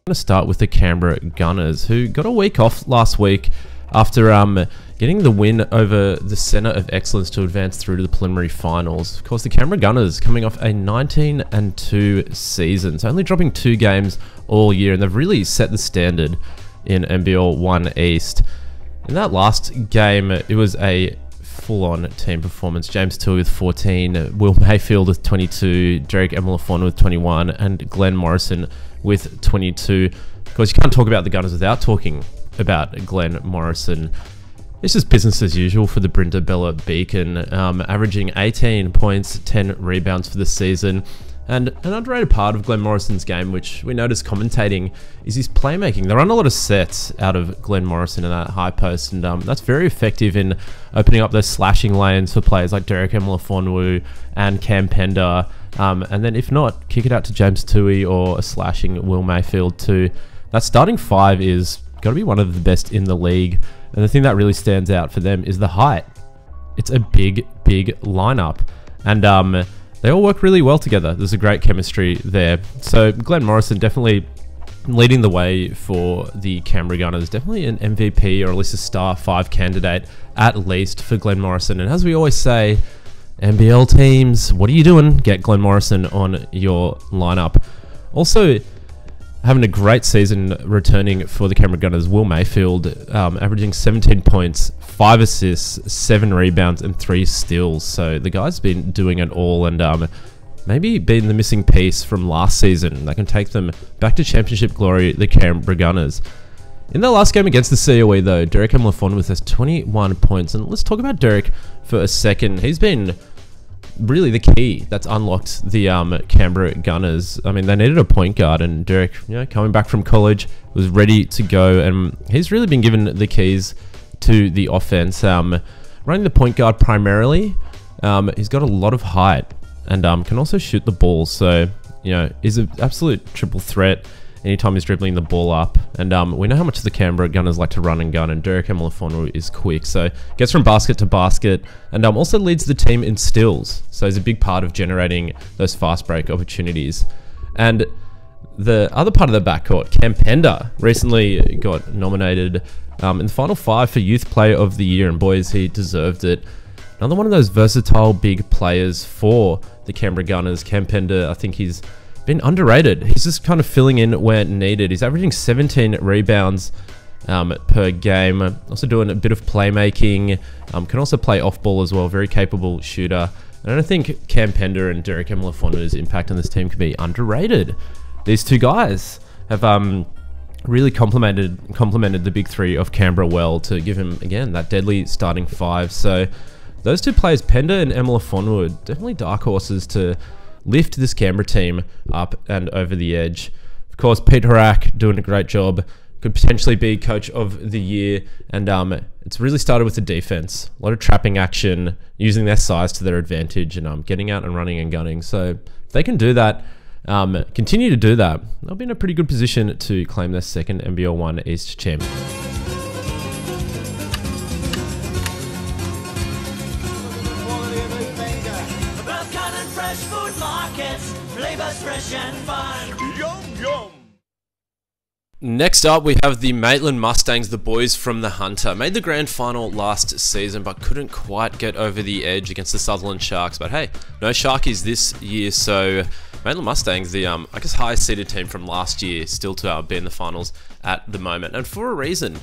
going to start with the Canberra Gunners, who got a week off last week after getting the win over the Centre of Excellence to advance through to the preliminary finals. Of course, the Canberra Gunners coming off a 19-2 season, so only dropping 2 games all year, and they've really set the standard in NBL1 East. In that last game, it was a full-on team performance. James Tui with 14, Will Mayfield with 22, Derek Emilafon with 21, and Glenn Morrison with 22. Of course, you can't talk about the Gunners without talking about Glenn Morrison. It's just business as usual for the Brindabella Beacon, averaging 18 points, 10 rebounds for the season. And an underrated part of Glenn Morrison's game, which we noticed commentating, is his playmaking. They run a lot of sets out of Glenn Morrison in that high post, and that's very effective in opening up those slashing lanes for players like Derek Emilifonwu and Cam Pender. And then if not, kick it out to James Tui or a slashing Will Mayfield too. That starting 5 is got to be one of the best in the league. And the thing that really stands out for them is the height. It's a big, big lineup. And they all work really well together. There's a great chemistry there. So Glenn Morrison definitely leading the way for the Canberra Gunners. Definitely an MVP or at least a star 5 candidate at least for Glenn Morrison. And as we always say, NBL teams, what are you doing? Get Glenn Morrison on your lineup. Also, having a great season returning for the Canberra Gunners, Will Mayfield, averaging 17 points, 5 assists, 7 rebounds, and 3 steals. So the guy's been doing it all, and maybe being the missing piece from last season that can take them back to championship glory, the Canberra Gunners. In the last game against the COE, though, Derek Emilafon with us 21 points. And let's talk about Derek for a second. He's been really the key that's unlocked the Canberra Gunners. I mean, they needed a point guard, and Derek, coming back from college, was ready to go, and he's really been given the keys to the offense. Running the point guard primarily, he's got a lot of height and can also shoot the ball, so is an absolute triple threat anytime he's dribbling the ball up. And we know how much the Canberra Gunners like to run and gun, and Derek Emilafon is quick, so gets from basket to basket, and also leads the team in steals, so he's a big part of generating those fast break opportunities. And the other part of the backcourt, Cam Pender, recently got nominated in the final 5 for Youth Player of the Year, and boys, he deserved it. Another one of those versatile big players for the Canberra Gunners. Cam Pender, I think he's been underrated. He's just kind of filling in where needed. He's averaging 17 rebounds per game. Also doing a bit of playmaking. Can also play off ball as well. Very capable shooter. And I don't think Cam Pender and Derek Emilifon's impact on this team can be underrated. These two guys have really complemented the big 3 of Canberra well to give him, again, that deadly starting 5. So those two players, Pender and Emilafon, are definitely dark horses to lift this Canberra team up and over the edge. Of course, Pete Horak doing a great job. Could potentially be coach of the year. And it's really started with the defense. A lot of trapping action, using their size to their advantage, and getting out and running and gunning. So if they can do that, continue to do that, they'll be in a pretty good position to claim their 2nd NBL1 East champion. Next up, we have the Maitland Mustangs, the boys from the Hunter. Made the grand final last season, but couldn't quite get over the edge against the Sutherland Sharks. But hey, no Sharkies this year, so Maitland Mustangs, the I guess highest seeded team from last year, still to be in the finals at the moment, and for a reason.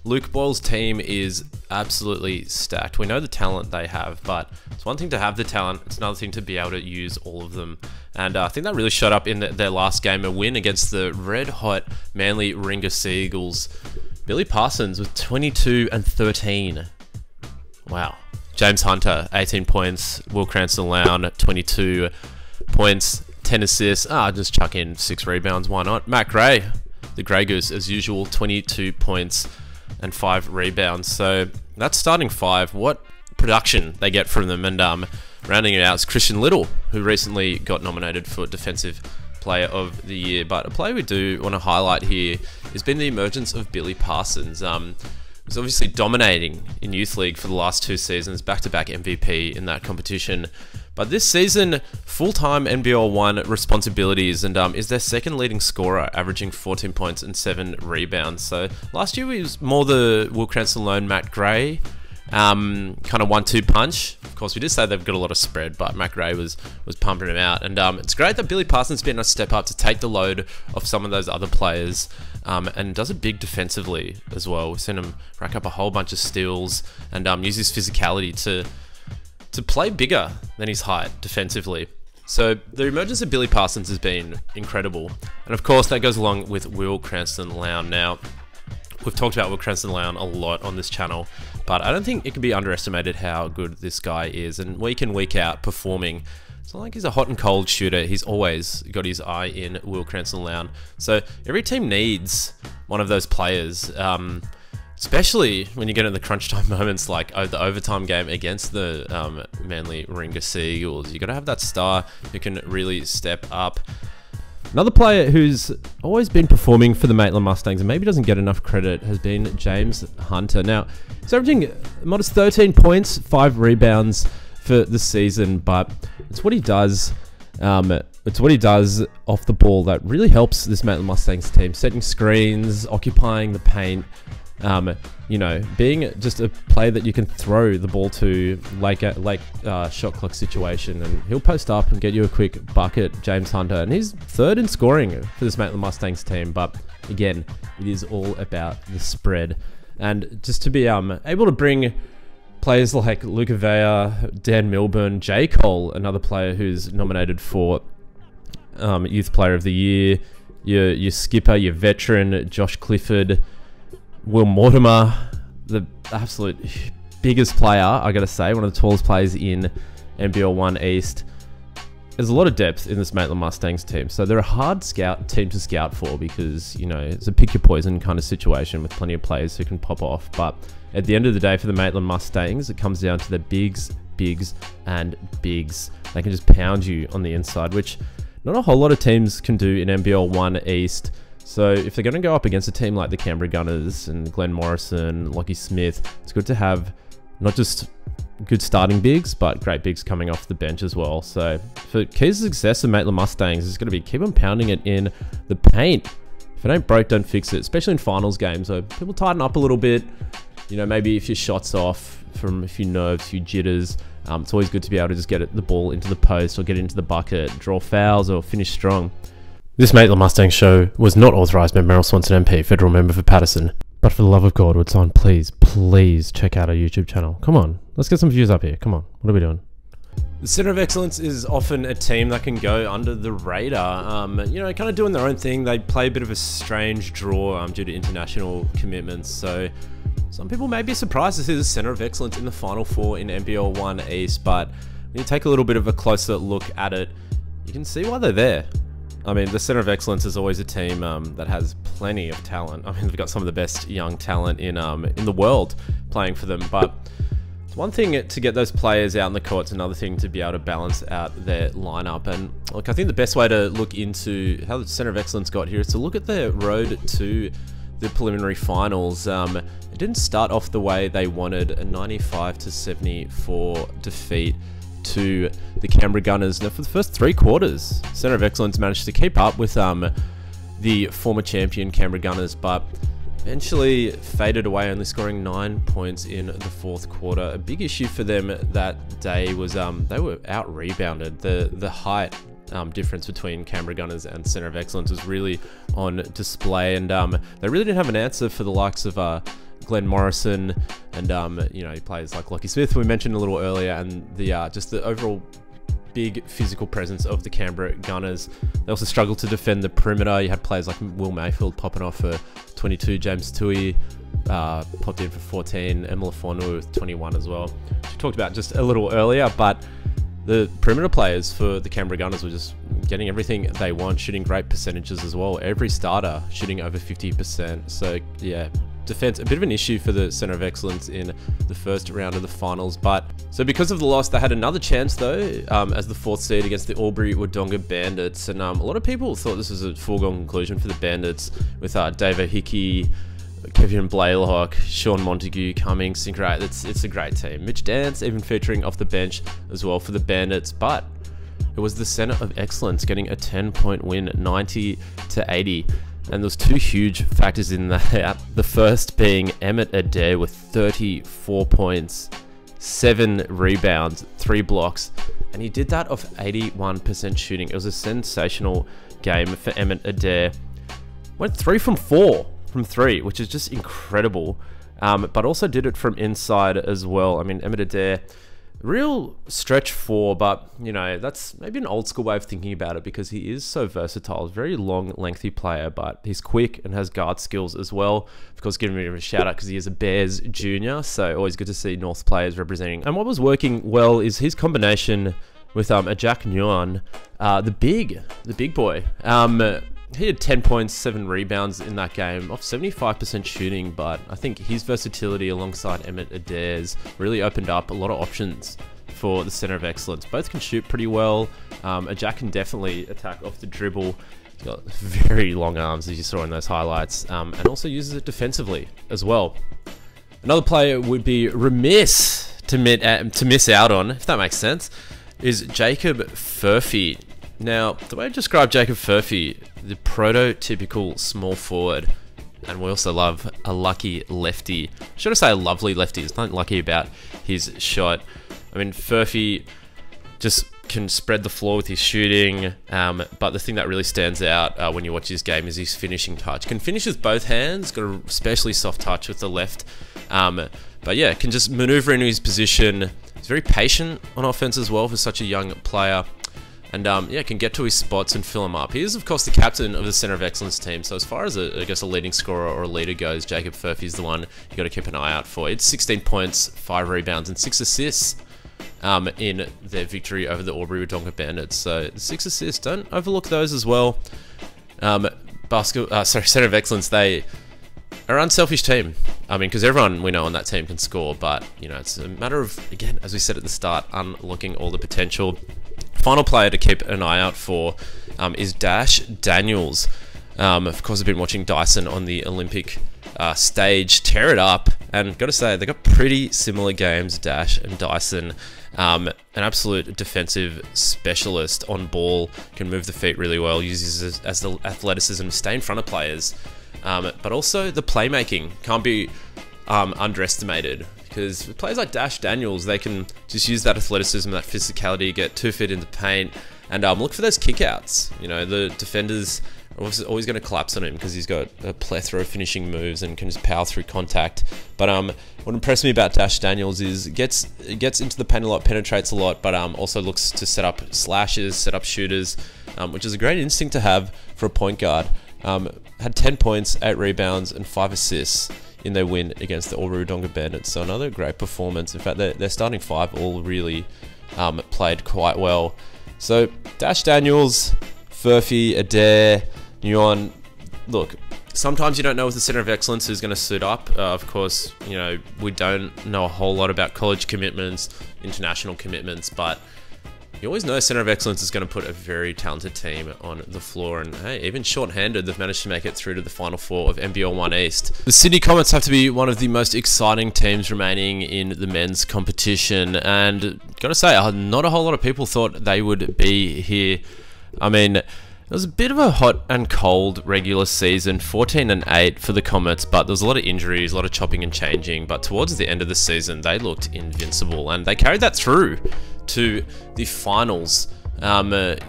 Luke Boyle's team is absolutely stacked. We know the talent they have, but it's one thing to have the talent, it's another thing to be able to use all of them. And I think that really showed up in their last game, a win against the red-hot Manly Ringer Seagulls. Billy Parsons with 22 and 13. Wow. James Hunter, 18 points. Will Cranston-Lown, 22 points, 10 assists. Just chuck in 6 rebounds, why not? Matt Gray, the Grey Goose, as usual, 22 points and 5 rebounds. So that's starting 5. What production they get from them. And rounding it out is Christian Little, who recently got nominated for Defensive Player of the Year. But a player we do want to highlight here has been the emergence of Billy Parsons. He's obviously dominating in Youth League for the last 2 seasons, back-to-back MVP in that competition. But this season, full-time NBL1 responsibilities, and is their second leading scorer, averaging 14 points and 7 rebounds. So last year he was more the Will Cranston lone Matt Gray kind of 1-2 punch. Of course, we did say they've got a lot of spread, but Matt Gray was pumping him out. And it's great that Billy Parsons been a step up to take the load off some of those other players, and does it big defensively as well. We've seen him rack up a whole bunch of steals and use his physicality to play bigger than his height defensively. So the emergence of Billy Parsons has been incredible. And of course, that goes along with Will Cranston-Lown. Now, we've talked about Will Cranston-Lown a lot on this channel, but I don't think it can be underestimated how good this guy is. And week in, week out, performing. It's not like he's a hot and cold shooter. He's always got his eye in Will Cranston-Lown. So every team needs one of those players. Especially when you get in the crunch time moments like the overtime game against the Manly Warringah Sea Eagles. You got to have that star who can really step up. Another player who's always been performing for the Maitland Mustangs and maybe doesn't get enough credit has been James Hunter. Now, he's averaging a modest 13 points, 5 rebounds for the season, but it's what he does. It's what he does off the ball that really helps this Maitland Mustangs team, setting screens, occupying the paint. You know, being just a player that you can throw the ball to like shot clock situation, and he'll post up and get you a quick bucket, James Hunter, and he's third in scoring for this Maitland Mustangs team. But again, it is all about the spread, and just to be able to bring players like Luca Vea, Dan Milburn, J. Cole, another player who's nominated for Youth Player of the Year, your skipper, your veteran, Josh Clifford, Will Mortimer, the absolute biggest player, I gotta say, one of the tallest players in NBL1 East. There's a lot of depth in this Maitland Mustangs team, so they're a hard team to scout for because, you know, it's a pick your poison kind of situation with plenty of players who can pop off. But at the end of the day, for the Maitland Mustangs, it comes down to the bigs, and bigs. They can just pound you on the inside, which not a whole lot of teams can do in NBL1 East. So if they're going to go up against a team like the Canberra Gunners and Glenn Morrison, Lockie Smith, it's good to have not just good starting bigs, but great bigs coming off the bench as well. So for keys to success of Maitland Mustangs is going to be keep on pounding it in the paint. If it ain't broke, don't fix it, especially in finals games. So people tighten up a little bit. You know, maybe if your shot's off from a few nerves, a few jitters, it's always good to be able to just get the ball into the post or get into the bucket, draw fouls or finish strong. This Maitland Mustangs show was not authorised by Merrill Swanson MP, Federal Member for Patterson. But for the love of God, would someone please check out our YouTube channel. Come on, let's get some views up here. Come on, what are we doing? The Centre of Excellence is often a team that can go under the radar. You know, kind of doing their own thing. They play a bit of a strange draw due to international commitments. So some people may be surprised to see the Centre of Excellence in the Final Four in NBL1 East. But when you take a little bit of a closer look at it, you can see why they're there. I mean, the Centre of Excellence is always a team that has plenty of talent. I mean, they've got some of the best young talent in the world playing for them. But it's one thing to get those players out in the court. It's another thing to be able to balance out their lineup. And look, I think the best way to look into how the Centre of Excellence got here is to look at their road to the preliminary finals. It didn't start off the way they wanted, a 95-74 defeat to the Canberra Gunners. Now, for the first 3 quarters, Centre of Excellence managed to keep up with the former champion Canberra Gunners, but eventually faded away, only scoring 9 points in the 4th quarter. A big issue for them that day was they were out-rebounded. The height difference between Canberra Gunners and Centre of Excellence was really on display, and they really didn't have an answer for the likes of Glenn Morrison and you know, players like Lockie Smith we mentioned a little earlier, and the just the overall big physical presence of the Canberra Gunners. They also struggled to defend the perimeter. You had players like Will Mayfield popping off for 22, James Tui popped in for 14, Emma Lafonu with 21 as well, which we talked about just a little earlier. But the perimeter players for the Canberra Gunners were just getting everything they want, shooting great percentages as well. Every starter shooting over 50%. So yeah, defense a bit of an issue for the Centre of Excellence in the first round of the finals. But so because of the loss, they had another chance though, as the 4th seed against the Albury-Wodonga Bandits, and a lot of people thought this was a foregone conclusion for the Bandits with Dave Hickey, Kevin Blaylock, Sean Montague, Cummings, great. It's a great team. Mitch Dance even featuring off the bench as well for the Bandits, but it was the Center of Excellence getting a 10-point win, 90-80. And there's two huge factors in that. The first being Emmett Adair with 34 points, 7 rebounds, 3 blocks, and he did that off 81% shooting. It was a sensational game for Emmett Adair. Went 3 from 4 from 3, which is just incredible. But also did it from inside as well. I mean, Emmett Adair, real stretch 4, but you know, that's maybe an old school way of thinking about it because he is so versatile. Very long, lengthy player, but he's quick and has guard skills as well. Of course, giving him a shout out because he is a Bears junior, so always good to see North players representing. And what was working well is his combination with a Jack Nguyen, the big boy. He had 10 points, 7 rebounds in that game, off 75% shooting, but I think his versatility alongside Emmett Adair's really opened up a lot of options for the Center of Excellence. Both can shoot pretty well. Jack can definitely attack off the dribble. He's got very long arms, as you saw in those highlights, and also uses it defensively as well. Another player would be remiss to miss out on, if that makes sense, is Jacob Furphy. Now, the way I describe Jacob Furphy, the prototypical small forward, and we also love a lucky lefty. Should I say a lovely lefty? There's nothing lucky about his shot. I mean, Furphy just can spread the floor with his shooting, but the thing that really stands out when you watch his game is his finishing touch. Can finish with both hands, got a especially soft touch with the left, but yeah, can just maneuver into his position. He's very patient on offense as well for such a young player. And yeah, can get to his spots and fill them up. He is, of course, the captain of the Center of Excellence team. So as far as, I guess, a leading scorer or a leader goes, Jacob Furphy is the one you got to keep an eye out for. It's 16 points, 5 rebounds, and 6 assists in their victory over the Albury-Wodonga Bandits. So 6 assists, don't overlook those as well. Center of Excellence, they are an unselfish team. I mean, because everyone we know on that team can score, but you know, it's a matter of, again, as we said at the start, unlocking all the potential. Final player to keep an eye out for is Dash Daniels. Of course, I've been watching Dyson on the Olympic stage tear it up, and got to say, they got pretty similar games, Dash and Dyson. An absolute defensive specialist on ball, can move the feet really well, uses as the athleticism to stay in front of players, but also the playmaking can't be underestimated. Because players like Dash Daniels, they can just use that athleticism, that physicality, get 2 feet in the paint, and look for those kickouts. You know, the defenders are always going to collapse on him because he's got a plethora of finishing moves and can just power through contact. But what impressed me about Dash Daniels is gets into the paint a lot, penetrates a lot, but also looks to set up slashes, set up shooters, which is a great instinct to have for a point guard. Had 10 points, 8 rebounds, and 5 assists in their win against the Albury-Wodonga Bandits. So another great performance. In fact, their starting 5 all really played quite well. So Dash Daniels, Furphy, Adair, Nguyen. Look, sometimes you don't know with the Center of Excellence who's going to suit up. Of course, you know, we don't know a whole lot about college commitments, international commitments, but you always know Center of Excellence is going to put a very talented team on the floor, and hey, even short-handed, they've managed to make it through to the Final 4 of NBL1 East. The Sydney Comets have to be one of the most exciting teams remaining in the men's competition, and gotta say, not a whole lot of people thought they would be here. I mean, it was a bit of a hot and cold regular season, 14-8 for the Comets, but there was a lot of injuries, a lot of chopping and changing, but towards the end of the season, they looked invincible, and they carried that through to the finals,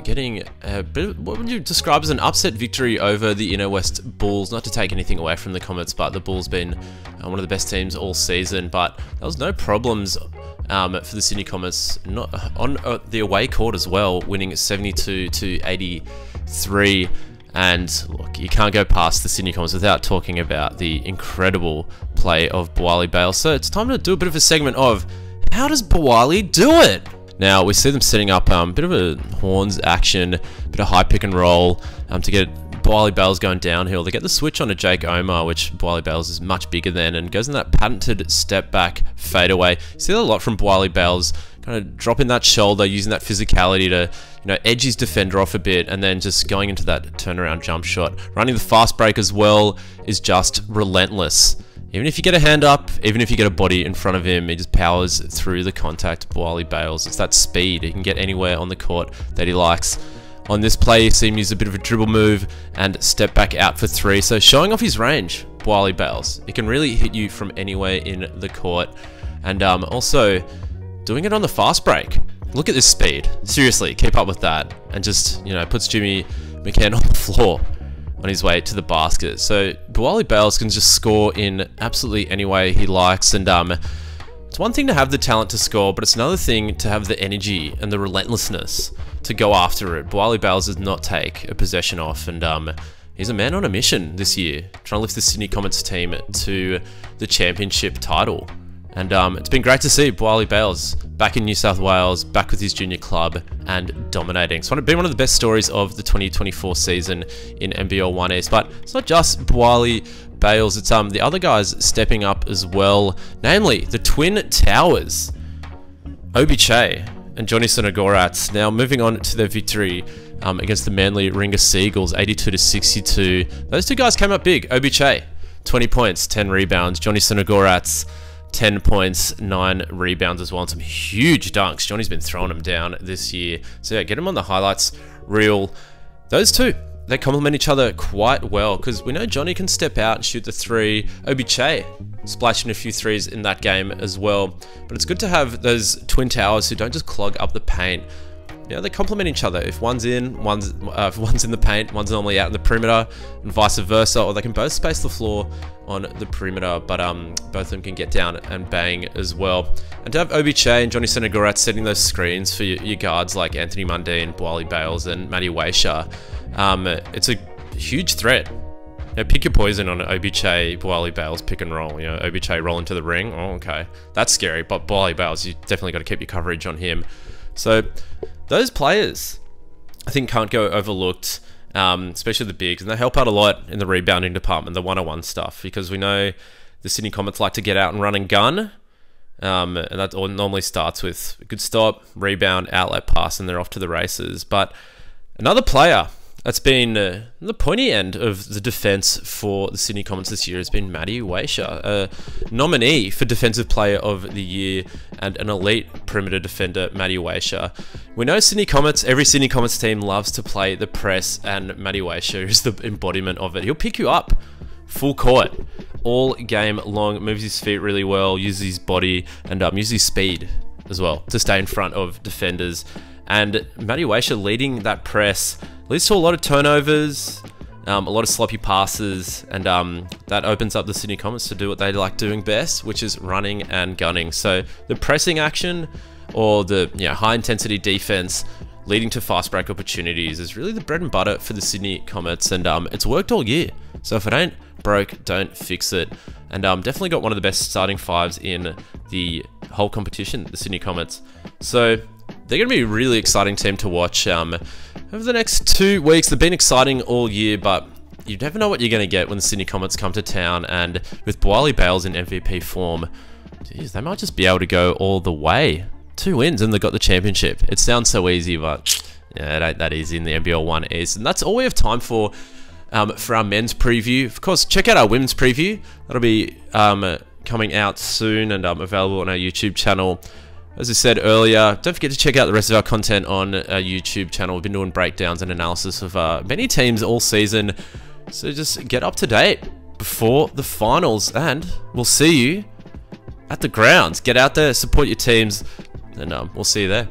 getting a bit of, what would you describe as an upset victory over the Inner West Bulls. Not to take anything away from the Comets, but the Bulls been one of the best teams all season, but there was no problems for the Sydney Comets on the away court as well, winning 72-83. And look, you can't go past the Sydney Comets without talking about the incredible play of Bwali Bale. So it's time to do a bit of a segment of how does Bwali do it? Now, we see them setting up a bit of a horns action, a bit of high pick and roll to get Bwali Bales going downhill. They get the switch on to Jake Omar, which Bwali Bales is much bigger than, and goes in that patented step back fadeaway. You see that a lot from Bwali Bales, kind of dropping that shoulder, using that physicality to, you know, edge his defender off a bit, and then just going into that turnaround jump shot. Running the fast break as well is just relentless. Even if you get a hand up, even if you get a body in front of him, he just powers through the contact while he bails. It's that speed. He can get anywhere on the court that he likes. On this play, you see him use a bit of a dribble move and step back out for 3. So showing off his range while he bails. He can really hit you from anywhere in the court. And also doing it on the fast break. Look at this speed. Seriously, keep up with that. And just, you know, puts Jimmy McCann on the floor on his way to the basket. So Buali Bales can just score in absolutely any way he likes. And it's one thing to have the talent to score, but it's another thing to have the energy and the relentlessness to go after it. Buali Bales does not take a possession off, and he's a man on a mission this year, trying to lift the Sydney Comets team to the championship title. And it's been great to see Buali Bales back in New South Wales, back with his junior club, and dominating. So it's been one of the best stories of the 2024 season in NBL1 East. But it's not just Buali Bales, it's the other guys stepping up as well, namely the Twin Towers, Obi Che and Johnny Sonogoratz. Now moving on to their victory against the Manly Ringer Seagulls, 82-62. Those two guys came up big. Obi Che, 20 points, 10 rebounds. Johnny Sonogoratz, 10 points, 9 rebounds as well, and some huge dunks. Johnny's been throwing them down this year. So yeah, get him on the highlights reel. Those two, they complement each other quite well, because we know Johnny can step out and shoot the 3. Obi Che splashing a few 3s in that game as well. But it's good to have those twin towers who don't just clog up the paint. You know, they complement each other. If one's in, if one's in the paint, one's normally out in the perimeter, and vice versa, or they can both space the floor on the perimeter, but both of them can get down and bang as well. And to have Obi Che and Johnny Sonogoratz setting those screens for your guards like Anthony Mundine, Buali Bales, and Matty Waisha, it's a huge threat. You know, pick your poison on Obi Che, Buali Bales, pick and roll. You know, Obi Che roll into the ring. Oh, okay, that's scary. But Buali Bales, you definitely got to keep your coverage on him. So those players, I think, can't go overlooked, especially the bigs, and they help out a lot in the rebounding department, the one-on-one stuff, because we know the Sydney Comets like to get out and run and gun, and that normally starts with a good stop, rebound, outlet pass, and they're off to the races. But another player that's been the pointy end of the defense for the Sydney Comets this year has been Matty Waisha, a nominee for Defensive Player of the Year and an elite perimeter defender, Matty Waisha. We know Sydney Comets, every Sydney Comets team loves to play the press, and Matty Waisha is the embodiment of it. He'll pick you up full court all game long, moves his feet really well, uses his body, and uses his speed as well to stay in front of defenders. And Matty Waisha leading that press leads to a lot of turnovers, a lot of sloppy passes, and that opens up the Sydney Comets to do what they like doing best, which is running and gunning. So the pressing action, or the high intensity defense leading to fast break opportunities, is really the bread and butter for the Sydney Comets, and it's worked all year. So if it ain't broke, don't fix it. And definitely got one of the best starting 5s in the whole competition, the Sydney Comets. So they're going to be a really exciting team to watch over the next 2 weeks. They've been exciting all year, but you never know what you're going to get when the Sydney Comets come to town. And with Buali Bales in MVP form, geez, they might just be able to go all the way. 2 wins and they've got the championship. It sounds so easy, but yeah, it ain't that easy in the NBL1 East. And that's all we have time for our men's preview. Of course, check out our women's preview. That'll be coming out soon and available on our YouTube channel. As I said earlier, don't forget to check out the rest of our content on our YouTube channel. We've been doing breakdowns and analysis of many teams all season. So just get up to date before the finals, and we'll see you at the grounds. Get out there, support your teams, and we'll see you there.